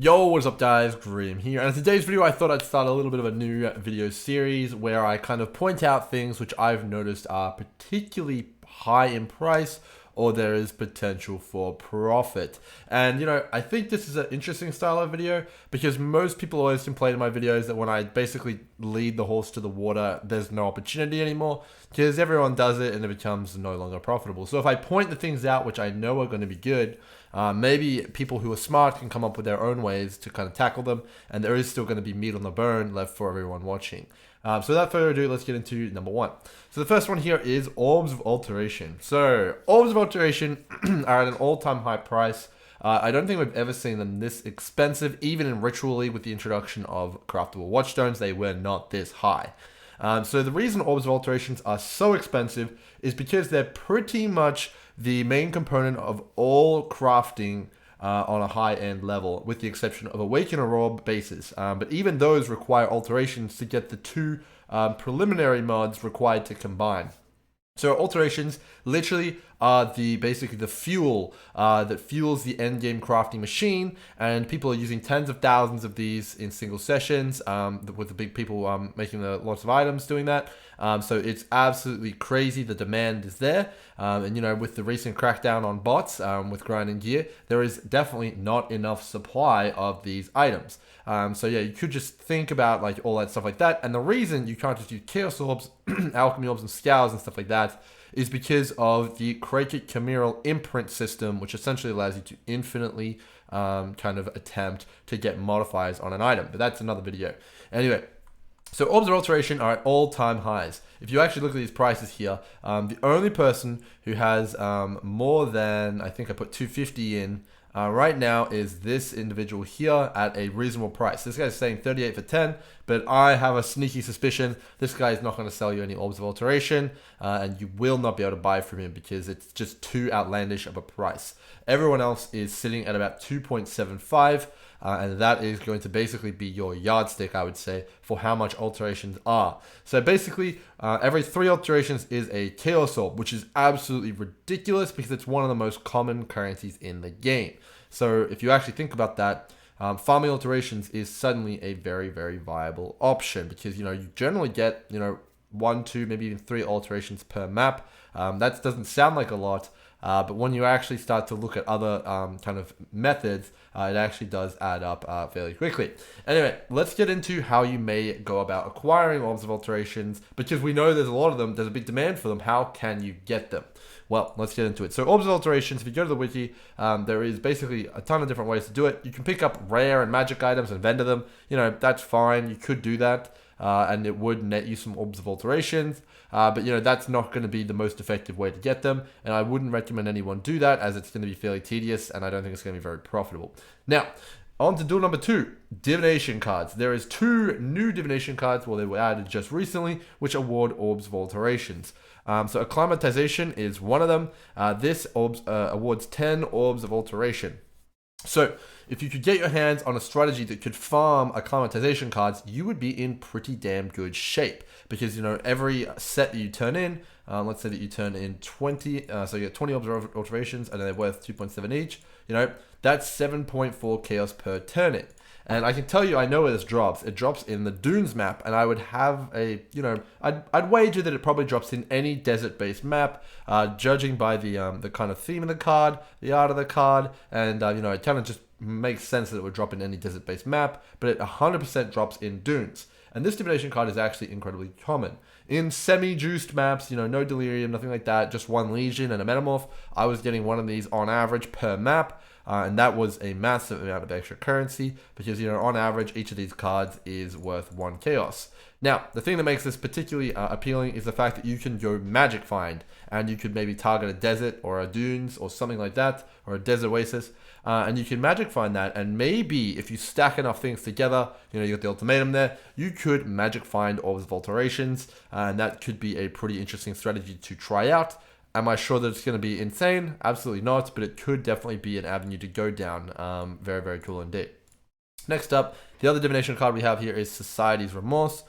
Yo, what's up guys, Grim here, and in today's video I thought I'd start a little bit of a new video series where I kind of point out things which I've noticed are particularly high in price or there is potential for profit. And I think this is an interesting style of video because most people always complain in my videos that when I basically lead the horse to the water, there's no opportunity anymore because everyone does it and it becomes no longer profitable. So if I point the things out which I know are going to be good, maybe people who are smart can come up with their own ways to kind of tackle them, and there is still going to be meat on the bone left for everyone watching. So without further ado, let's get into number one. So the first one here is Orbs of Alteration. So Orbs of Alteration are at an all-time high price. I don't think we've ever seen them this expensive. Even in Ritually, with the introduction of craftable Watchstones, they were not this high. So the reason Orbs of Alterations are so expensive is because they're pretty much the main component of all crafting on a high-end level, with the exception of Awaken or Orb bases. But even those require alterations to get the two preliminary mods required to combine. So alterations literally are basically the fuel that fuels the end game crafting machine, and people are using tens of thousands of these in single sessions, with the big people making lots of items doing that. So it's absolutely crazy. The demand is there, and with the recent crackdown on bots with grinding gear, there is definitely not enough supply of these items. So yeah, you could just think about like all that stuff like that. And the reason you can't just use Chaos Orbs, Alchemy Orbs, and Scours and stuff like that is because of the Kraket Chimeral imprint system, which essentially allows you to infinitely kind of attempt to get modifiers on an item. But that's another video. Anyway, so Orbs of Alteration are at all-time highs. If you actually look at these prices here, the only person who has more than, I think I put 250 in, right now is this individual here at a reasonable price. This guy's saying 38 for 10, but I have a sneaky suspicion this guy is not going to sell you any Orbs of Alteration, and you will not be able to buy from him because it's just too outlandish of a price. Everyone else is sitting at about 2.75, and that is going to basically be your yardstick, I would say, for how much alterations are. So basically, every 3 alterations is a Chaos Orb, which is absolutely ridiculous because it's one of the most common currencies in the game. So if you actually think about that, farming alterations is suddenly a very, very viable option because, you generally get, 1, 2, maybe even 3 alterations per map. That doesn't sound like a lot, but when you actually start to look at other kind of methods, it actually does add up fairly quickly. Anyway, let's get into how you may go about acquiring Orbs of Alterations, because we know there's a lot of them, there's a big demand for them. How can you get them? Well, let's get into it. So Orbs of Alterations, if you go to the wiki, there is basically a ton of different ways to do it. You can pick up rare and magic items and vendor them. That's fine. You could do that. And it would net you some Orbs of Alterations, but that's not going to be the most effective way to get them, and I wouldn't recommend anyone do that as it's going to be fairly tedious, and I don't think it's going to be very profitable. Now, on to duel number 2, Divination Cards. There is 2 new Divination Cards, well, they were added just recently, which award Orbs of Alterations. So Acclimatization is one of them. This awards 10 Orbs of Alteration. So, if you could get your hands on a strategy that could farm Acclimatization cards, you would be in pretty damn good shape. Because, every set that you turn in, let's say that you turn in 20, so you get 20 Orbs of Alterations, and they're worth 2.7 each, that's 7.4 chaos per turn in. And I can tell you, I know where this drops. It drops in the Dunes map, and I would have I'd wager that it probably drops in any desert-based map, judging by the kind of theme of the card, the art of the card, and it kind of just makes sense that it would drop in any desert-based map, but it 100% drops in Dunes. And this Divination card is actually incredibly common. In semi-juiced maps, no Delirium, nothing like that, just 1 Legion and a Metamorph, I was getting one of these on average per map. And that was a massive amount of extra currency because, on average, each of these cards is worth 1 chaos. Now, the thing that makes this particularly appealing is the fact that you can go magic find, and you could maybe target a desert or a dunes or something like that, or a desert oasis, and you can magic find that, and maybe if you stack enough things together, you got the ultimatum there, you could magic find Orbs of Alterations, and that could be a pretty interesting strategy to try out. Am I sure that it's going to be insane? Absolutely not, but it could definitely be an avenue to go down. Very, very cool indeed. Next up, the other divination card we have here is Society's Remorse.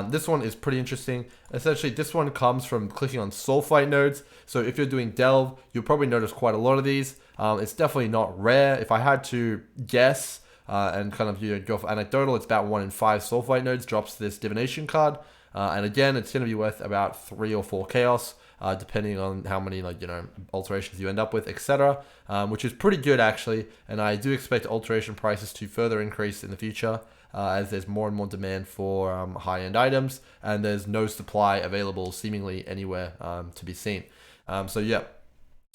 This one is pretty interesting. Essentially, this one comes from clicking on Soulfight nodes. So if you're doing Delve, you'll probably notice quite a lot of these. It's definitely not rare. If I had to guess, and kind of go for anecdotal, it's about 1 in 5 sulfite nodes drops this divination card. And again, it's going to be worth about 3 or 4 chaos, depending on how many alterations you end up with, etc. Which is pretty good actually, and I do expect alteration prices to further increase in the future as there's more and more demand for high-end items, and there's no supply available seemingly anywhere to be seen. So yeah.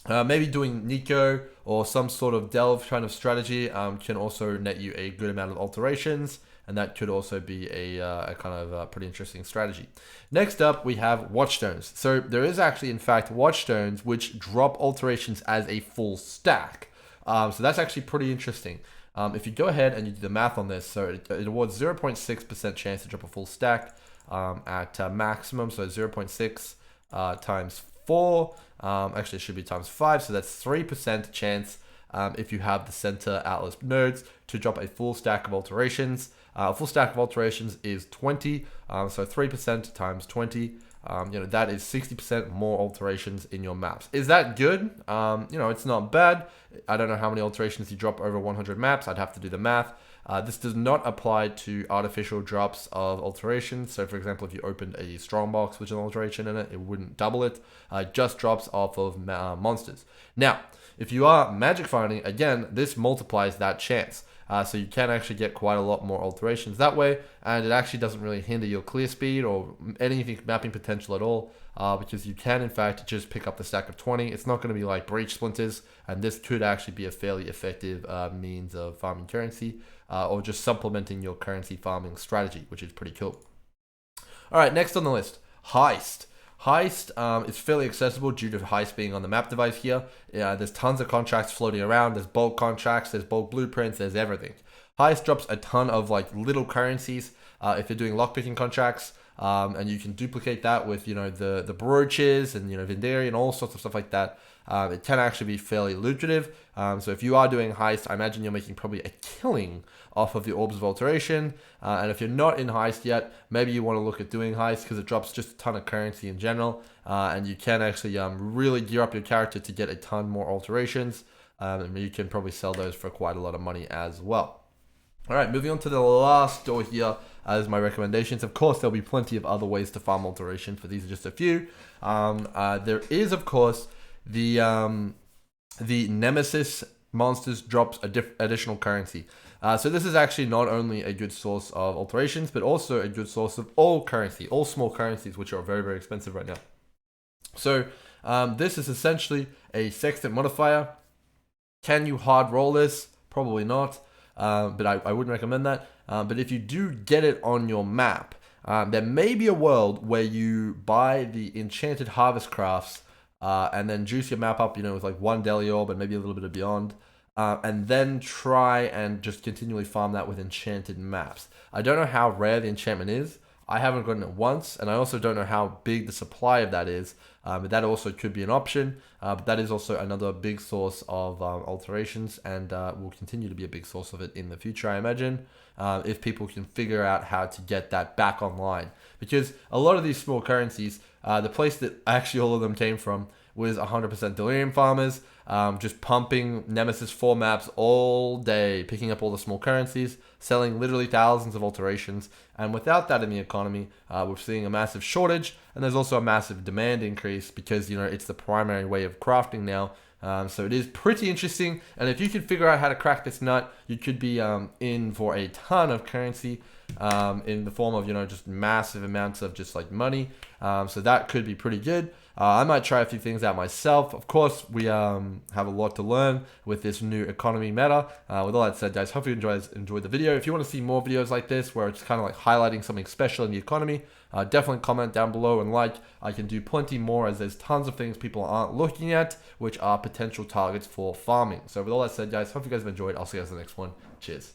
Maybe doing Nico or some sort of delve kind of strategy can also net you a good amount of alterations, and that could also be a kind of pretty interesting strategy. Next up, we have Watchstones. So there is actually, in fact, Watchstones which drop alterations as a full stack. So that's actually pretty interesting. If you go ahead and you do the math on this, so it awards 0.6% chance to drop a full stack at maximum, so 0.6 times 4. Actually, it should be times 5, so that's 3% chance if you have the center Atlas nodes to drop a full stack of alterations. A full stack of alterations is 20, so 3% times 20. That is 60% more alterations in your maps. Is that good? It's not bad. I don't know how many alterations you drop over 100 maps. I'd have to do the math. This does not apply to artificial drops of alterations. So for example, if you opened a strongbox with an alteration in it, it wouldn't double it. It just drops off of monsters. Now, if you are magic finding, again, this multiplies that chance. So you can actually get quite a lot more alterations that way, and it actually doesn't really hinder your clear speed or anything mapping potential at all, because you can in fact just pick up the stack of 20. It's not going to be like breach splinters, and this could actually be a fairly effective means of farming currency, or just supplementing your currency farming strategy, which is pretty cool. All right, next on the list, Heist. Heist is fairly accessible due to Heist being on the map device here. There's tons of contracts floating around. There's bulk contracts, there's bulk blueprints, there's everything. Heist drops a ton of little currencies if you're doing lockpicking contracts, and you can duplicate that with the brooches and Vinderi and all sorts of stuff like that. It can actually be fairly lucrative. So if you are doing Heist, I imagine you're making probably a killing off of the Orbs of Alteration. And if you're not in Heist yet, maybe you want to look at doing Heist because it drops just a ton of currency in general. And you can actually really gear up your character to get a ton more alterations. And you can probably sell those for quite a lot of money as well. All right, moving on to the last door here as my recommendations. Of course, there'll be plenty of other ways to farm alterations, but these are just a few. There is, of course, the Nemesis monsters drops additional currency. So this is actually not only a good source of alterations, but also a good source of all currency, all small currencies, which are very, very expensive right now. So this is essentially a sextant modifier. Can you hard roll this? Probably not, but I wouldn't recommend that. But if you do get it on your map, there may be a world where you buy the enchanted harvest crafts and then juice your map up, with like 1 Deli Orb and maybe a little bit of beyond. And then try and just continually farm that with enchanted maps. I don't know how rare the enchantment is. I haven't gotten it once, and I also don't know how big the supply of that is. But that also could be an option. But that is also another big source of alterations, and will continue to be a big source of it in the future, I imagine, if people can figure out how to get that back online. Because a lot of these small currencies, the place that actually all of them came from was 100% Delirium farmers, just pumping Nemesis 4 maps all day, picking up all the small currencies, selling literally thousands of alterations. And without that in the economy, we're seeing a massive shortage, and there's also a massive demand increase because, it's the primary way of crafting now. So it is pretty interesting, and if you could figure out how to crack this nut, you could be in for a ton of currency in the form of, just massive amounts of just like money. So that could be pretty good. I might try a few things out myself. Of course, we have a lot to learn with this new economy meta. With all that said, guys, hope you enjoyed the video. If you want to see more videos like this, where it's kind of like highlighting something special in the economy, definitely comment down below and like. I can do plenty more, as there's tons of things people aren't looking at, which are potential targets for farming. So with all that said, guys, hope you guys have enjoyed. I'll see you guys in the next one. Cheers.